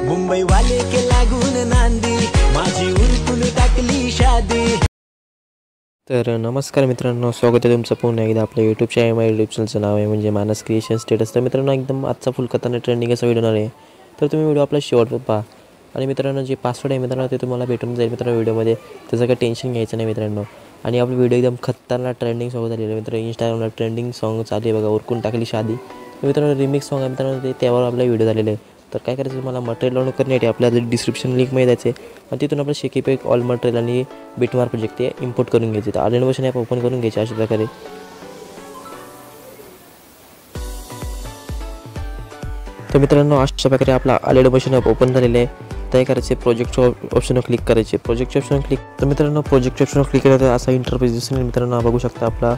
मुंबई वाले के लागून नांदी माझी उरकून टाकली शादी। तर नमस्कार मित्रांनो, स्वागत आहे तुमचं पुन्हा एकदा आपल्या यूट्यूब चॅनल. यूट्यूब चॅनलचं नाव आहे म्हणजे मानस क्रिएशन स्टेटस. तर मित्रांनो, एकदम आजचा फुल कथाने ट्रेंडिंग असा व्हिडिओ आहे, तर तुम्ही व्हिडिओ आपला शेवट पहा. आणि मित्रांनो, जे पासवर्ड आहे मित्रांनो ते तुम्हाला भेटून जाईल मित्रांनो व्हिडिओमध्ये, त्याचं काही टेन्शन घ्यायचं नाही मित्रांनो. आणि आपला व्हिडिओ एकदम खतरनाक ट्रेंडिंग सॉंग झालेलं आहे मित्रांनो. इंस्टाग्रामला ट्रेंडिंग सॉंग चालू आहे बघा, उरकून टाकली शादी. तर मित्रांनो, रिमिक्स सॉंग आहे मित्रांनो, ते त्यावर आपला व्हिडिओ झालेला आहे. तर काय करायचं, तुम्हाला मटेरियल डाउनलोड करण्यासाठी आपल्याला डिस्क्रिप्शन लिंकमध्ये जायचं आहे आणि तिथून आपलं शेकीपॅक ऑल मटेरियल आणि बिटमार्क प्रोजेक्ट ते इम्पोर्ट करून घ्यायचे. तर ऑनलाईन वर्जन ॲप ओपन करून घ्यायचे अशा प्रकारे. तर मित्रांनो, अशा प्रकारे आपला ऑनलाईन वर्जन ॲप ओपन झालेलं आहे. काय करायचे, प्रोजेक्टच्या ऑप्शनवर क्लिक करायचे. प्रोजेक्टच्या ऑप्शनवर क्लिक, तर मित्रांनो प्रोजेक्टच्या ऑप्शनवर क्लिक केलं तर असा इंटरफेस दिसेल मित्रांनो. बघू शकता आपला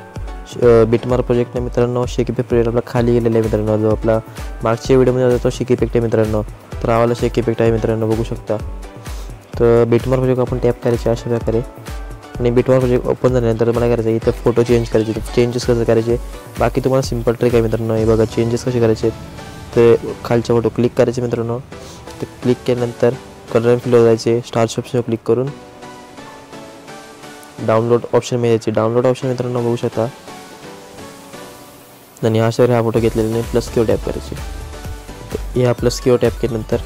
बिटमार्क प्रोजेक्ट मित्रांनो, शेकीपॅक प्रोजेक्ट आपला खाली गेलेला आहे मित्रांनो. जो आपला मागच्या व्हिडिओमध्ये होता तो शेकीपॅक आहे मित्रांनो. तर आवाला शेकीपॅक आहे मित्रांनो, बघू शकता. तर बिटमार्क प्रोजेक्ट आपण टॅप करायचे अशा प्रकारे. आणि बिटमार्क प्रोजेक्ट ओपन झाल्यानंतर मला करायचं इथं फोटो चेंज करायचे. चेंजेस कसं करायचे बाकी तुम्हाला सिम्पल ट्रिक आहे मित्रांनो. हे बघा चेंजेस कसे करायचे, ते खालच्या फोटो क्लिक करायचे मित्रांनो. ते क्लिक केल्यानंतर कलर अँड फिलवर जायचे, स्टार्स ऑप्शनवर क्लिक करून डाउनलोड ऑप्शन मिळायचे. डाउनलोड ऑप्शन मित्रांनो बघू शकता. आणि अशावर हा फोटो घेतलेला प्लस किंवा टॅप करायचे. तर ह्या प्लस किंवा टॅप केल्यानंतर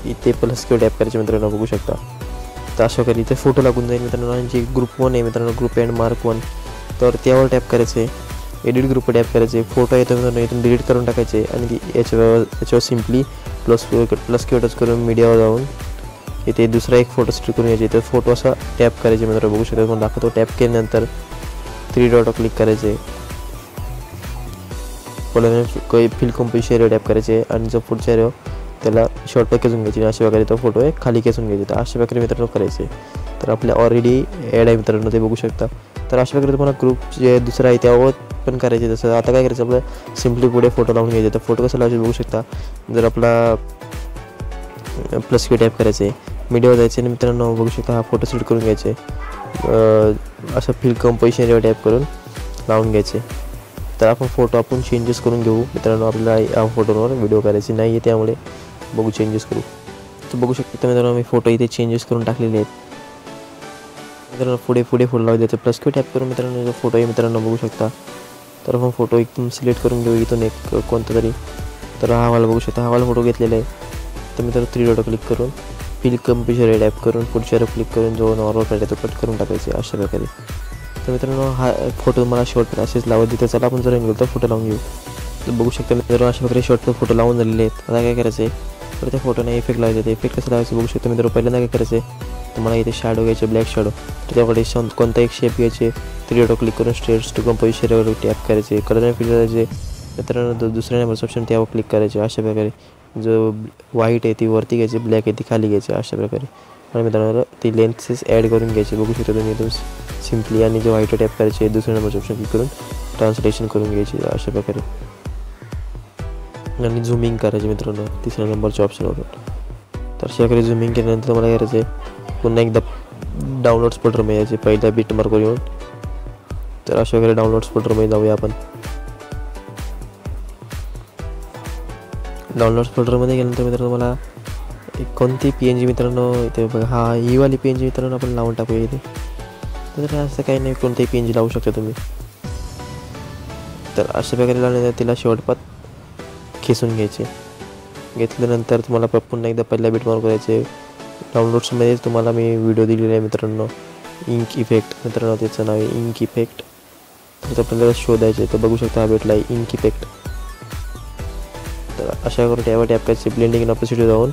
इथे प्लस किंवा टॅप करायचे मित्रांनो, बघू शकता. तर अशा प्रकारे इथे फोटो लागून जाईल मित्रांनो. आणि जे ग्रुप 1 आहे मित्रांनो, ग्रुप अँड मार्क 1, तर त्यावर टॅप करायचे. एडिट ग्रुप टॅप करायचे. फोटो येतो मित्रांनो, इथून डिलीट करून टाकायचे. आणि याच्यावर सिम्पली प्लस किंवा टच करून मीडियावर जाऊन इथे दुसरा एक फोटो सिलेक्ट करून यायचे. तर फोटो असा टॅप करायचे मित्रांनो, बघू शकता. पण दाखवतो टॅप केल्यानंतर 3 डॉट क्लिक करायचे. फिल कंपोजिशन टॅप करायचे. आणि जो पुढच्या एरिया त्याला शॉर्ट खेचून घ्यायची. अशा प्रकारे तो फोटो एक खाली खेचून घ्यायचे. तर अशा प्रकारे मित्रांनो करायचे. तर आपल्या ऑलरेडी ॲड आहे मित्रांनो, ते बघू शकता. तर अशा प्रकारे तुम्हाला ग्रुप जे दुसरा आहे त्यावर पण करायचे. जसं आता काय करायचं, आपलं सिम्पली पुढे फोटो लावून घ्यायचे. तर फोटो कसं लावायचे बघू शकता. जर आपला प्लस की टॅप करायचे, मीडियावर जायचे आणि मित्रांनो बघू शकता हा फोटो सिलेक्ट करून घ्यायचे. असं फिल कंपोजिशन टॅप करून लावून घ्यायचे. तर आपण फोटो चेंजेस करून घेऊ मित्रांनो. आपल्याला या फोटोवर व्हिडिओ करायची नाही आहे, त्यामुळे बघू चेंजेस करू. तर बघू शकता मित्रांनो, मी फोटो इथे चेंजेस करून टाकलेले आहेत मित्रांनो. पुढे फोटो लावू द्यायचं. प्लस की टॅप करून मित्रांनो जो फोटो आहे मित्रांनो बघू शकता. तर आपण फोटो एकदम सिलेक्ट करून घेऊ इथून एक कोणता तरी. तर हा वाला बघू शकता, हा वाला फोटो घेतलेला आहे. तर मित्रांनो 3 डॉट क्लिक करून फिल कंपोजिशन टॅप करून पुढच्या क्लिक करून जो नॉर्मल पाहिजे तो कट करून टाकायचे अशा प्रकारे. तर मित्रांनो हा फोटो मला शॉर्ट असेच लावत देते. चला आपण जर गेलो तर फोटो लावून घेऊ. तर बघू शकता मित्रांनो अशा प्रकारे शॉर्ट फोटो लावून झालेले आहेत. आता काय करायचं आहे, तर त्या फोटोने इफेक्ट लावायचे. ते इफेक्ट कसं लावायचं बघू शकतो मित्रांनो. पहिल्यांदा काय करायचं आहे, तुम्हाला इथे शॅडो घ्यायचे, ब्लॅक शॅडो. तर त्याकडे कोणता एक शेप घ्यायचे. 3 डॉट क्लिक करून स्ट्रेट्स टू कंपोजिशनवर टॅप करायचे. कलर अँड फिलर करायचे. मित्रांनो दुसऱ्या नंबरचं ऑप्शन त्यावर क्लिक करायचे. अशा प्रकारे जो व्हाईट आहे ती वरती घ्यायची, ब्लॅक आहे ती खाली घ्यायची अशा प्रकारे. आणि मित्रांनो ती लेन्सेस ॲड करून घ्यायची, बघू शकता तुम्ही एकदम सिम्पली. आणि जो व्हाईट टॅप करायचे, दुसऱ्या नंबरचं ऑप्शन क्लिक करून ट्रान्सलेशन करून घ्यायची अशा प्रकारे. आणि झूमिंग करायचे मित्रांनो तिसऱ्या नंबरच्या ऑप्शनवरून. तर अशा प्रकारे झूमिंग केल्यानंतर मला करायचं आहे पुन्हा एकदा डाउनलोड्स फोल्डरमध्ये यायचे, पहिल्या बिटमार्कवर येऊन. तर अशा प्रकारे डाउनलोड्स फोल्डरमध्ये जाऊया आपण. डाउनलोड्स फोल्डरमध्ये गेल्यानंतर मित्रांनो मला कोणती PNG मित्रांनो इथे बघा, हा ही वाली PNG मित्रांनो आपण लावून टाकूया इथे. तर असं काही नाही, कोणतेही PNG लावू शकता तुम्ही. तर अशा प्रकारे लावल्यानंतर तिला शेवटपात खेचून घ्यायचे. घेतल्यानंतर तुम्हाला पुन्हा एकदा पहिल्या बिटमार्क करायचे. डाउनलोड्समध्येच तुम्हाला मी व्हिडिओ दिलेला आहे मित्रांनो, इंक इफेक्ट मित्रांनो, त्याचं नाव आहे इंक इफेक्ट. तर आपल्याला शोधायचे. तर बघू शकता हा भेटला आहे इंक इफेक्ट. तर अशा करून टॅब करायचे. ब्लेंडिंग इन ऑपोसिट जाऊन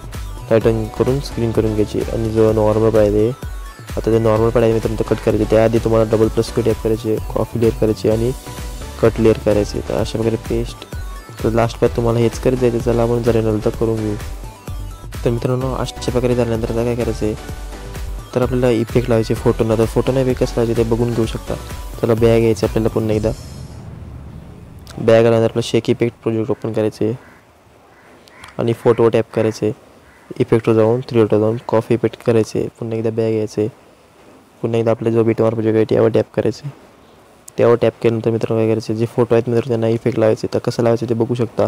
टायटन करून स्क्रीन करून घ्यायची. आणि जो नॉर्मल पाहिजे आता ते नॉर्मल पाहिजे मित्रांनो कट करायचे. त्याआधी तुम्हाला डबल प्लस की टॅप करायचे, कॉफी लेअर करायची आणि कट लेअर करायचे. तर अशा प्रकारे पेस्ट. तर लास्ट पार्ट तुम्हाला हेच करत जायचं. चला आपण जर नंतर करून घेऊ. तर मित्रांनो अशा प्रकारे झाल्यानंतर आता काय करायचं आहे, तर आपल्याला इफेक्ट लावायचे फोटोना. तर फोटोना इफेक्ट कसं लावायचे ते बघून घेऊ शकता. त्याला बॅग यायचं आपल्याला पुन्हा एकदा. बॅग आल्यानंतर आपलं शेक इफेक्ट प्रोजेक्ट ओपन करायचे आणि फोटो टॅप करायचे. इफेक्टवर जाऊन 3 डॉट जाऊन कॉफी इफेक्ट करायचे. पुन्हा एकदा बॅग यायचे. पुन्हा एकदा आपल्या जो बिटमार्क प्रोजेक्ट आहे त्यावर टॅप करायचे. त्यावर टॅप केल्यानंतर मित्रांनो काय करायचे, जे फोटो आहेत मित्रांनो त्यांना इफेक्ट लावायचे. तर कसं लावायचे ते बघू शकता.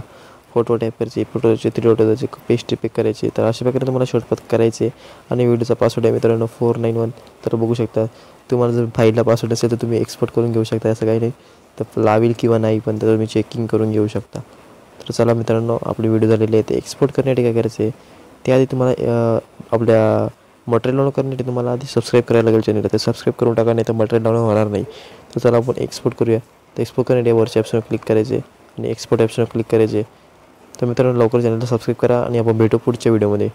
फोटो टाईप करायचे, फोटोचे 3 डॉट त्याचे पेस्ट पिक करायचे. तर अशा प्रकारे तुम्हाला शॉर्टकट करायचे. आणि व्हिडिओचा पासवर्ड आहे मित्रांनो 491. तर बघू शकता. तुम्हाला जर फाईलला पासवर्ड असेल तर तुम्ही एक्सपोर्ट करून घेऊ शकता, असं काही नाही. तर लावेल किंवा नाही पण तर तुम्ही चेकिंग करून घेऊ शकता. तर चला मित्रांनो, आपले व्हिडिओ झालेले आहे. ते एक्सपोर्ट करण्यासाठी काय करायचं आहे, त्याआधी तुम्हाला आपल्या मटेरियल डाउनलोड करण्यासाठी तुम्हाला आधी सबस्क्राईब करायला लागेल चॅनलला. ते सबस्क्राईब करून टाका, नाही तर मटेरियल डाउनलोड होणार नाही. तर चला आपण एक्सपोर्ट करूया. तर एक्सपोर्ट करण्यासाठी वरच्या ऑप्शनवर क्लिक करायचे आणि एक्सपोर्ट ऑप्शनवर क्लिक करायचे. तर मित्रांनो, लवकर चॅनलला सबस्क्राईब करा आणि आपण भेटू पुढच्या व्हिडिओमध्ये.